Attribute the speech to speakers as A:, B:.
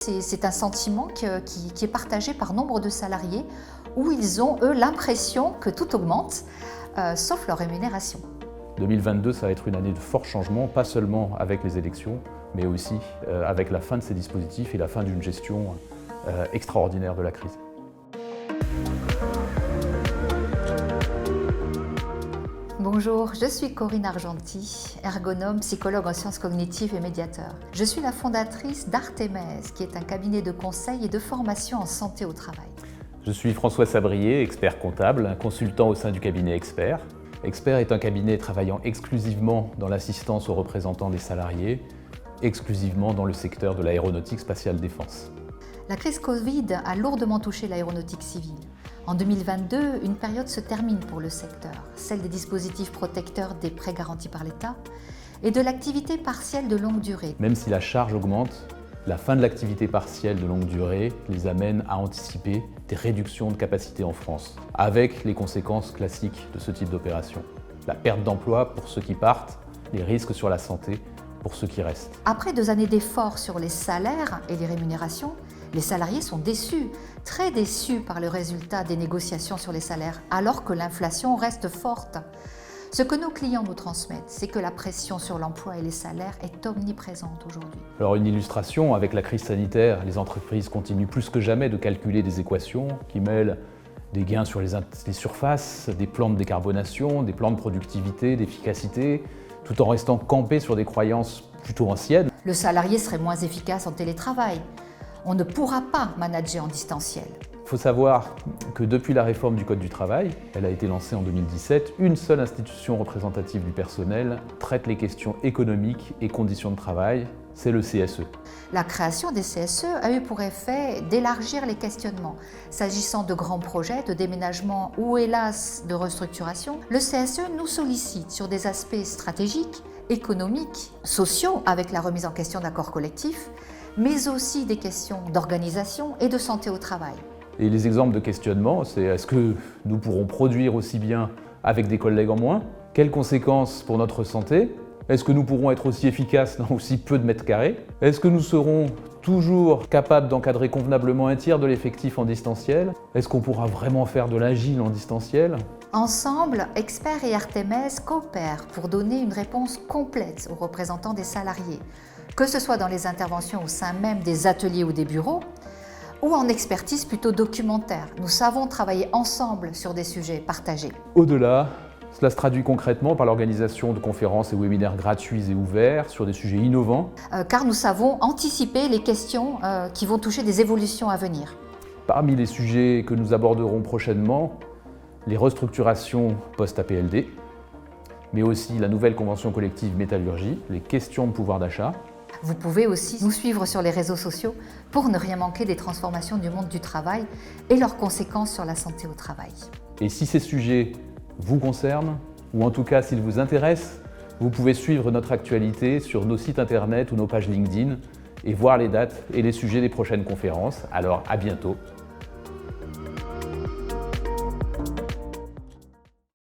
A: C'est un sentiment qui est partagé par nombre de salariés où ils ont, eux, l'impression que tout augmente, sauf leur rémunération.
B: 2022, ça va être une année de forts changements, pas seulement avec les élections, mais aussi avec la fin de ces dispositifs et la fin d'une gestion extraordinaire de la crise.
A: Bonjour, je suis Corinne Argenty, ergonome, psychologue en sciences cognitives et médiateur. Je suis la fondatrice d'Artémès, qui est un cabinet de conseil et de formation en santé au travail.
B: Je suis François Sabrier, expert comptable, consultant au sein du cabinet Expert. Expert est un cabinet travaillant exclusivement dans l'assistance aux représentants des salariés, exclusivement dans le secteur de l'aéronautique spatiale défense.
A: La crise Covid a lourdement touché l'aéronautique civile. En 2022, une période se termine pour le secteur, celle des dispositifs protecteurs des prêts garantis par l'État et de l'activité partielle de longue durée.
B: Même si la charge augmente, la fin de l'activité partielle de longue durée les amène à anticiper des réductions de capacité en France, avec les conséquences classiques de ce type d'opération. La perte d'emploi pour ceux qui partent, les risques sur la santé pour ceux qui restent.
A: Après 2 années d'efforts sur les salaires et les rémunérations, les salariés sont déçus, très déçus par le résultat des négociations sur les salaires, alors que l'inflation reste forte. Ce que nos clients nous transmettent, c'est que la pression sur l'emploi et les salaires est omniprésente aujourd'hui.
B: Alors une illustration, avec la crise sanitaire, les entreprises continuent plus que jamais de calculer des équations qui mêlent des gains sur les surfaces, des plans de décarbonation, des plans de productivité, d'efficacité, tout en restant campés sur des croyances plutôt anciennes.
A: Le salarié serait moins efficace en télétravail. On ne pourra pas manager en distanciel.
B: Il faut savoir que depuis la réforme du Code du travail, elle a été lancée en 2017, une seule institution représentative du personnel traite les questions économiques et conditions de travail, c'est le CSE.
A: La création des CSE a eu pour effet d'élargir les questionnements. S'agissant de grands projets de déménagement ou hélas de restructuration, le CSE nous sollicite sur des aspects stratégiques, économiques, sociaux avec la remise en question d'accords collectifs, mais aussi des questions d'organisation et de santé au travail.
B: Et les exemples de questionnement, c'est est-ce que nous pourrons produire aussi bien avec des collègues en moins? Quelles conséquences pour notre santé? Est-ce que nous pourrons être aussi efficaces dans aussi peu de mètres carrés? Est-ce que nous serons toujours capables d'encadrer convenablement un tiers de l'effectif en distanciel? Est-ce qu'on pourra vraiment faire de l'agile en distanciel?
A: Ensemble, Expert et Artémès coopèrent pour donner une réponse complète aux représentants des salariés, que ce soit dans les interventions au sein même des ateliers ou des bureaux, ou en expertise plutôt documentaire. Nous savons travailler ensemble sur des sujets partagés.
B: Au-delà, cela se traduit concrètement par l'organisation de conférences et webinaires gratuits et ouverts sur des sujets innovants.
A: Car nous savons anticiper les questions qui vont toucher des évolutions à venir.
B: Parmi les sujets que nous aborderons prochainement, les restructurations post-APLD, mais aussi la nouvelle convention collective métallurgie, les questions de pouvoir d'achat.
A: Vous pouvez aussi nous suivre sur les réseaux sociaux pour ne rien manquer des transformations du monde du travail et leurs conséquences sur la santé au travail.
B: Et si ces sujets vous concernent, ou en tout cas s'ils vous intéressent, vous pouvez suivre notre actualité sur nos sites internet ou nos pages LinkedIn et voir les dates et les sujets des prochaines conférences. Alors à bientôt.